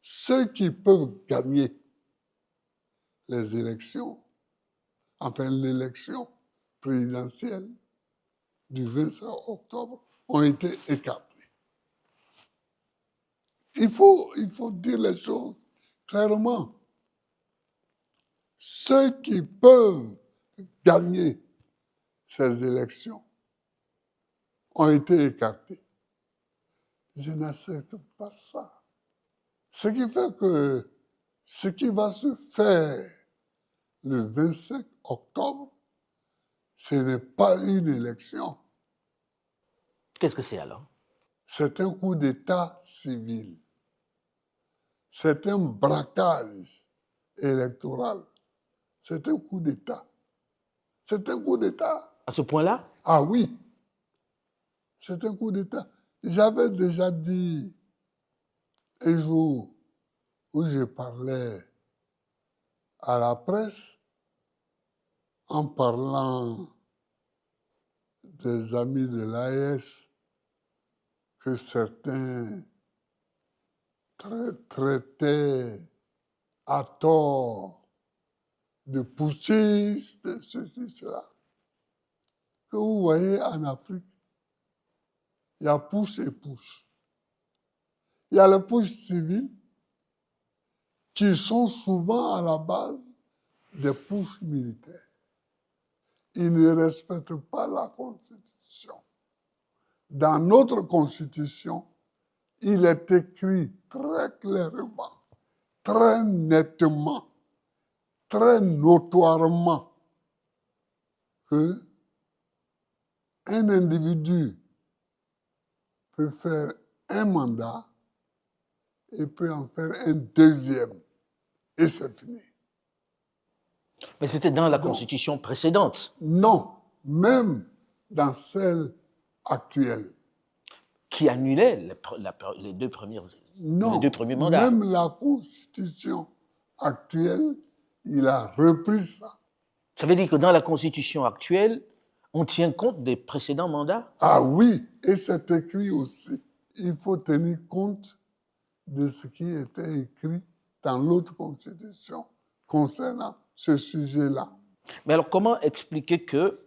ceux qui peuvent gagner les élections, enfin l'élection présidentielle du 25 octobre, ont été écartés. Il faut dire les choses clairement. Ceux qui peuvent gagner ces élections ont été écartés. Je n'accepte pas ça. Ce qui fait que ce qui va se faire le 25 octobre, ce n'est pas une élection. Qu'est-ce que c'est alors? C'est un coup d'État civil. C'est un braquage électoral. C'est un coup d'État. C'est un coup d'État. À ce point-là? Ah oui, c'est un coup d'État. J'avais déjà dit un jour où je parlais à la presse en parlant des amis de l'AES que certains traitaient à tort de putschistes, de ceci, cela. Que vous voyez en Afrique, il y a push et push. Il y a le push civil qui sont souvent à la base des pushs militaires. Ils ne respectent pas la Constitution. Dans notre Constitution, il est écrit très clairement, très nettement, très notoirement que un individu peut faire un mandat et peut en faire un deuxième. Et c'est fini. Mais c'était dans la Constitution précédente. Non, même dans celle actuelle. Qui annulait les deux premiers mandats. Même la Constitution actuelle, il a repris ça. Ça veut dire que dans la Constitution actuelle, on tient compte des précédents mandats? Ah oui, et c'est écrit aussi. Il faut tenir compte de ce qui était écrit dans l'autre Constitution concernant ce sujet-là. Mais alors, comment expliquer que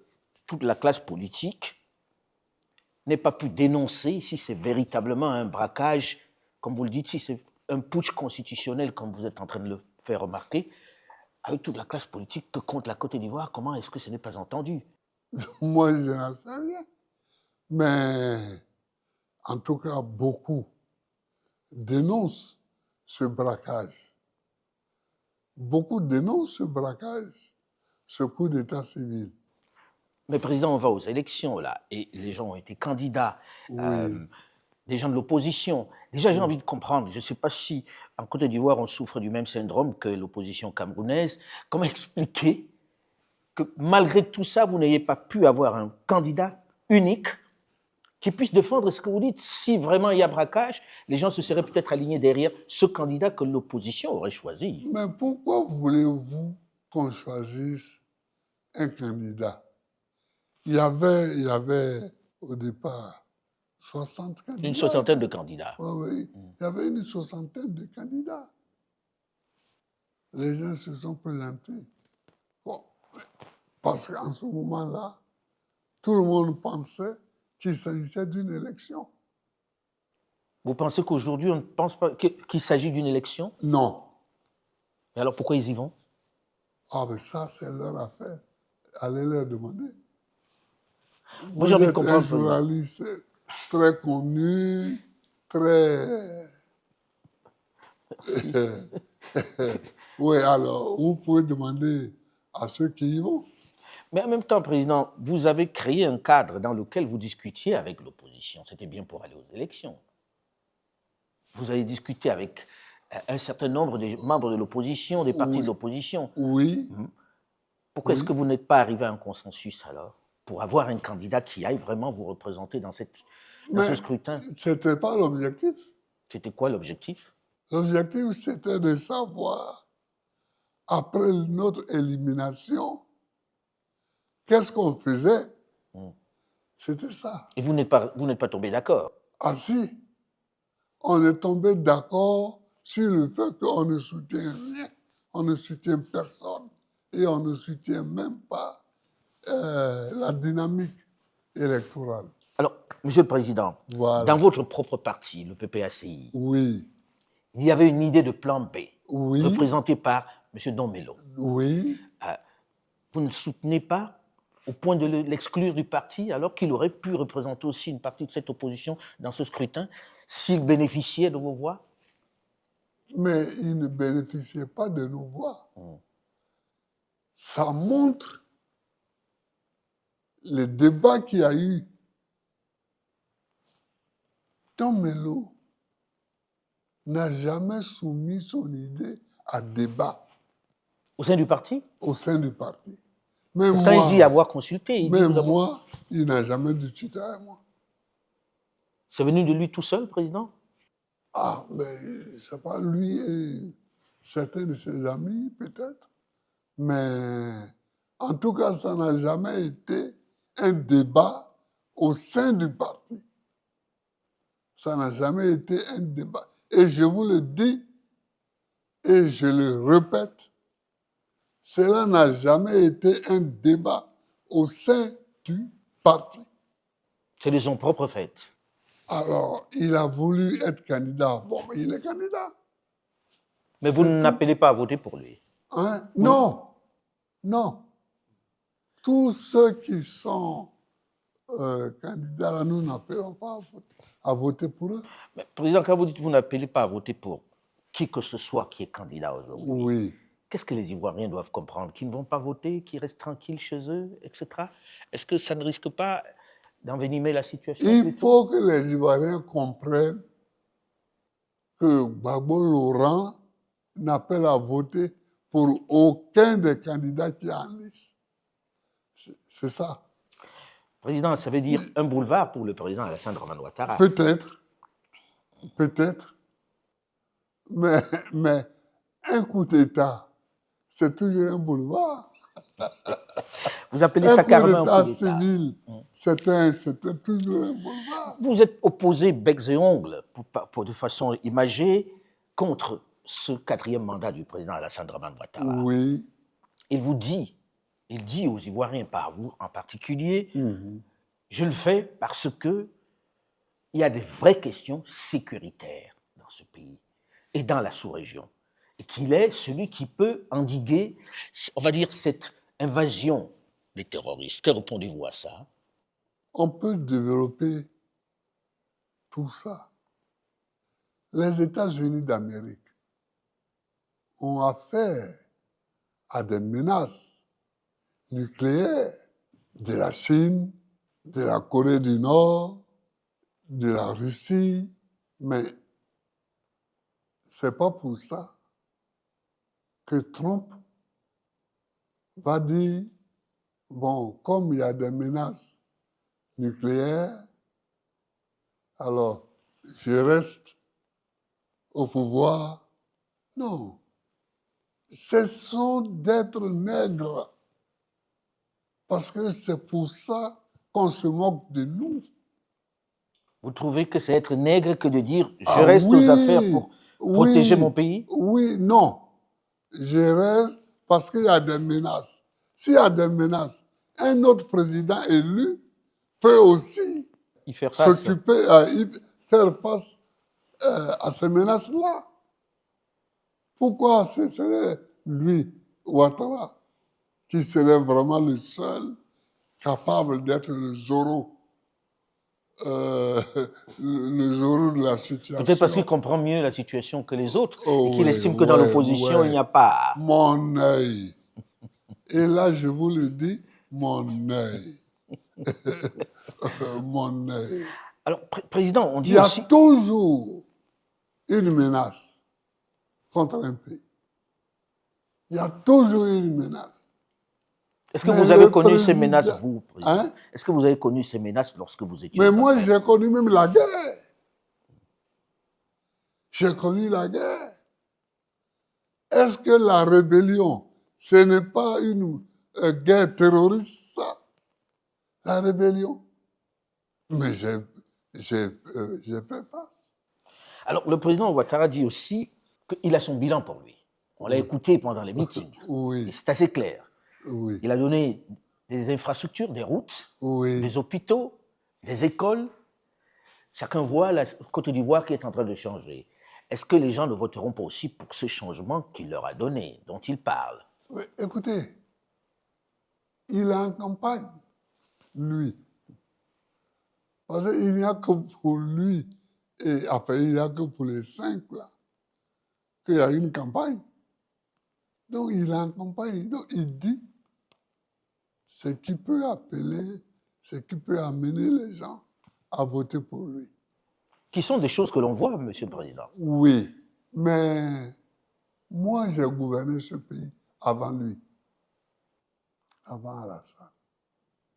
toute la classe politique n'ait pas pu dénoncer si c'est véritablement un braquage, comme vous le dites, si c'est un putsch constitutionnel, comme vous êtes en train de le faire remarquer, avec toute la classe politique que compte la Côte d'Ivoire, comment est-ce que ce n'est pas entendu? Moi, je n'en sais rien. Mais en tout cas, beaucoup dénoncent ce braquage. Beaucoup dénoncent ce braquage, ce coup d'état civil. Mais président, on va aux élections là, et les gens ont été candidats, Oui. des gens de l'opposition. Déjà, j'ai envie de comprendre, je ne sais pas si en Côte d'Ivoire on souffre du même syndrome que l'opposition camerounaise. Comment expliquer que malgré tout ça, vous n'ayez pas pu avoir un candidat unique qui puisse défendre ce que vous dites? Si vraiment il y a braquage, les gens se seraient peut-être alignés derrière ce candidat que l'opposition aurait choisi. Mais pourquoi voulez-vous qu'on choisisse un candidat? Il y avait au départ 60 candidats. Une soixantaine de candidats. Oui. Il y avait une soixantaine de candidats. Les gens se sont présentés. Bon, parce qu'en ce moment-là, tout le monde pensait qu'il s'agissait d'une élection. Vous pensez qu'aujourd'hui, on ne pense pas qu'il s'agit d'une élection? Non. Et alors pourquoi ils y vont? Ah, mais ça, c'est leur affaire. Allez leur demander. Moi, j'ai envie de comprendre. Un journaliste très connu, très... Oui, alors, vous pouvez demander à ceux qui y vont. Mais en même temps, Président, vous avez créé un cadre dans lequel vous discutiez avec l'opposition. C'était bien pour aller aux élections. Vous avez discuté avec un certain nombre de membres de l'opposition, des partis de l'opposition. Oui. Pourquoi est-ce que vous n'êtes pas arrivé à un consensus alors, pour avoir un candidat qui aille vraiment vous représenter dans ce scrutin? Ce n'était pas l'objectif. C'était quoi l'objectif? L'objectif, c'était de savoir, après notre élimination, qu'est-ce qu'on faisait. C'était ça. Et vous n'êtes pas tombé d'accord? Ah si, on est tombé d'accord sur le fait qu'on ne soutient rien, on ne soutient personne et on ne soutient même pas la dynamique électorale. Alors, Monsieur le Président, Voilà. dans votre propre parti, le PPACI, Oui, il y avait une idée de plan B, oui, représentée par M. Domelo. oui. Vous ne le soutenez pas au point de l'exclure du parti, alors qu'il aurait pu représenter aussi une partie de cette opposition dans ce scrutin, s'il bénéficiait de vos voix? Mais il ne bénéficiait pas de nos voix. Ça montre le débat qu'il y a eu. Domelo n'a jamais soumis son idée à débat Au sein du parti? au sein du parti. Même Pourtant, moi, il dit avoir consulté. Il dit même vous avez... moi, il n'a jamais discuté avec moi. C'est venu de lui tout seul, Président? Ah, mais c'est pas lui et certains de ses amis, peut-être. Mais en tout cas, ça n'a jamais été un débat au sein du parti. Ça n'a jamais été un débat. Et je vous le dis, et je le répète, cela n'a jamais été un débat au sein du parti. C'est de son propre fait. Alors, il a voulu être candidat. Bon, mais il est candidat. Mais vous C'est n'appelez pas à voter pour lui. Hein? Non, non. Tous ceux qui sont candidats, là, nous n'appelons pas à voter pour eux. Mais, Président, quand vous dites que vous n'appelez pas à voter pour qui que ce soit qui est candidat aujourd'hui, Oui. qu'est-ce que les Ivoiriens doivent comprendre? Qu'ils ne vont pas voter, qu'ils restent tranquilles chez eux, etc. Est-ce que ça ne risque pas d'envenimer la situation? Il faut que les Ivoiriens comprennent que Gbagbo Laurent n'appelle à voter pour aucun des candidats qui est en liste. C'est ça. Président, ça veut dire un boulevard pour le président Alassane Dramane Ouattara. Peut-être. Peut-être. Mais un coup d'État, c'est toujours un boulevard. Vous appelez Un ça coup carrément un d'État coup d'État. civil, c'était toujours un boulevard. Vous êtes opposé becs et ongles, de façon imagée, contre ce 4e mandat du président Alassane Dramane Ouattara. Oui. Il dit aux Ivoiriens, pas à vous en particulier, je le fais parce que il y a des vraies questions sécuritaires dans ce pays et dans la sous-région. Et qu'il est celui qui peut endiguer, on va dire, cette invasion des terroristes. Que répondez-vous à ça? On peut développer tout ça. Les États-Unis d'Amérique ont affaire à des menaces nucléaires de la Chine, de la Corée du Nord, de la Russie, mais c'est pas pour ça que Trump va dire, bon, comme il y a des menaces nucléaires, alors je reste au pouvoir. Non. Cessons d'être nègres, parce que c'est pour ça qu'on se moque de nous. Vous trouvez que c'est être nègre que de dire je Ah reste oui, aux affaires pour protéger mon pays? Oui, non. Je reste parce qu'il y a des menaces. S'il y a des menaces, un autre président élu peut aussi s'occuper, faire face à ces menaces-là. Pourquoi ce serait lui, Ouattara, qui serait vraiment le seul capable d'être le Zorro de la situation? Peut-être parce qu'il comprend mieux la situation que les autres Oh, et qu'il oui, estime que dans l'opposition, il n'y a pas... Mon œil. Et là, je vous le dis, mon œil. Mon œil. Alors, Président, on dit Il y a aussi... toujours une menace contre un pays. Il y a toujours une menace. Est-ce que vous avez connu ces menaces, vous, Président? Hein? Est-ce que vous avez connu ces menaces lorsque vous étiez... Mais moi, j'ai connu même la guerre. J'ai connu la guerre. Est-ce que la rébellion, ce n'est pas une guerre terroriste, ça? La rébellion? Mais j'ai fait face. Alors, le président Ouattara dit aussi qu'il a son bilan pour lui. On l'a écouté pendant les meetings. Oui, Et c'est assez clair. oui, Il a donné des infrastructures, des routes, oui. des hôpitaux, des écoles. Chacun voit la Côte d'Ivoire qui est en train de changer. Est-ce que les gens ne voteront pas aussi pour ce changement qu'il leur a donné, dont il parle? Oui, écoutez, il est en campagne, lui. Parce qu'il n'y a que pour lui, et enfin, il n'y a que pour les 5 là, qu'il y a une campagne. Donc, il est en campagne. Donc, il dit ce qui peut appeler, ce qui peut amener les gens à voter pour lui. Qui sont des choses que l'on voit, Monsieur le Président. Oui, mais moi, j'ai gouverné ce pays avant lui, avant Alassane.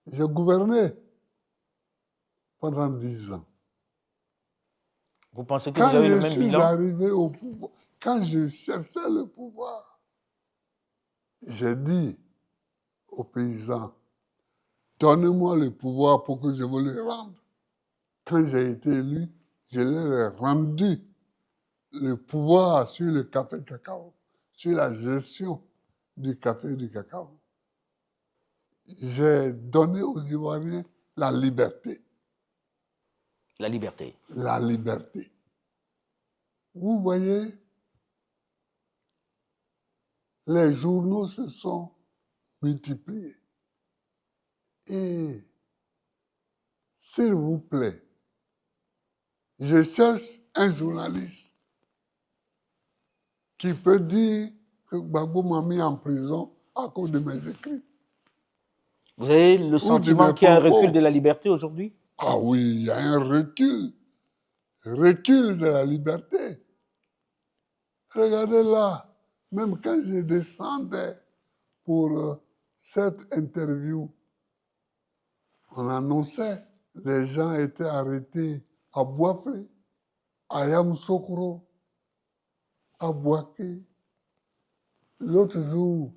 J'ai gouverné pendant 10 ans. Vous pensez que Quand vous avez le je même suis bilan? arrivé au pouvoir, quand je cherchais le pouvoir, j'ai dit aux paysans, donnez-moi le pouvoir pour que je vous le rende. Quand j'ai été élu, je leur ai rendu le pouvoir sur le café cacao, sur la gestion du café et du cacao. J'ai donné aux Ivoiriens la liberté. La liberté. La liberté. Vous voyez, les journaux se sont multipliés. Et s'il vous plaît, je cherche un journaliste qui peut dire que Gbagbo m'a mis en prison à cause de mes écrits. Vous avez le sentiment qu'il y a un recul de la liberté aujourd'hui? Ah oui, il y a un recul de la liberté. Regardez là, même quand je descendais pour cette interview, on annonçait, les gens étaient arrêtés à Boiflé, à Yamoussoukro, à Boaké. L'autre jour,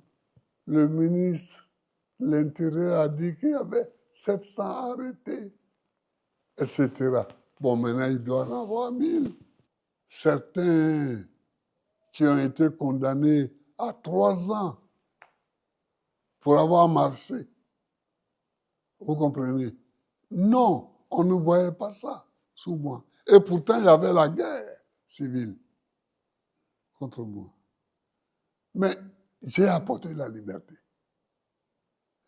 le ministre de l'Intérieur a dit qu'il y avait 700 arrêtés, etc. Bon, maintenant, il doit en avoir 1000. Certains qui ont été condamnés à 3 ans pour avoir marché. Vous comprenez? Non, on ne voyait pas ça sous moi. Et pourtant, il y avait la guerre civile contre moi. Mais j'ai apporté la liberté.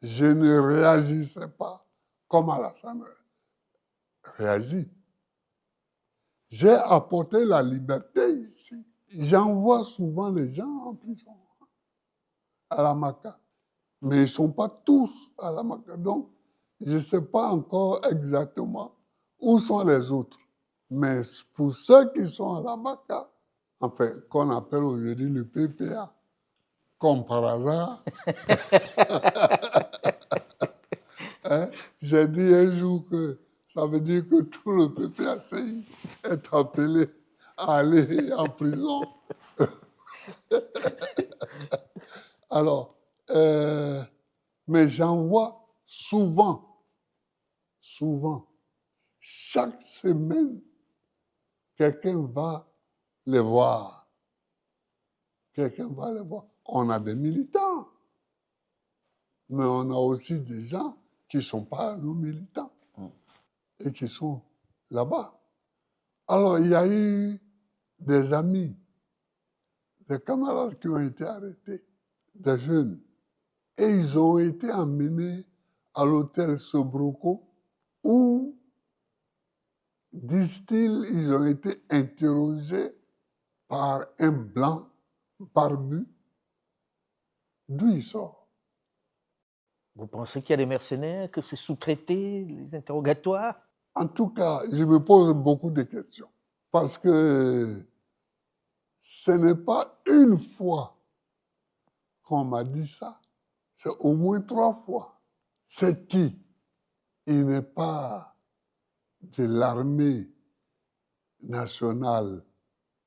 Je ne réagissais pas comme Alassane réagit. J'ai apporté la liberté ici. J'envoie souvent les gens en prison, à la Maca. Mais ils ne sont pas tous à la Maca. Donc, je ne sais pas encore exactement où sont les autres. Mais pour ceux qui sont à la Maca, enfin, qu'on appelle aujourd'hui le PPA, comme par hasard, hein, j'ai dit un jour que ça veut dire que tout le PPACI est appelé à aller en prison. Alors, mais j'en vois souvent, chaque semaine, quelqu'un va les voir. Quelqu'un va les voir. On a des militants, mais on a aussi des gens qui ne sont pas nos militants et qui sont là-bas. Alors, il y a eu des amis, des camarades qui ont été arrêtés, des jeunes, et ils ont été emmenés à l'hôtel Sobroco où, disent-ils, ils ont été interrogés par un blanc barbu. D'où il sort? Vous pensez qu'il y a des mercenaires, que c'est sous-traité, les interrogatoires? En tout cas, je me pose beaucoup de questions. Parce que ce n'est pas une fois qu'on m'a dit ça, c'est au moins 3 fois. C'est qui? Il n'est pas de l'armée nationale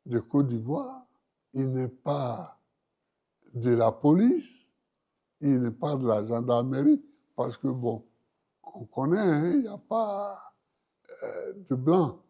de Côte d'Ivoire, il n'est pas de la police, il n'est pas de la gendarmerie, parce que bon, on connaît, hein, il n'y a pas de blanc.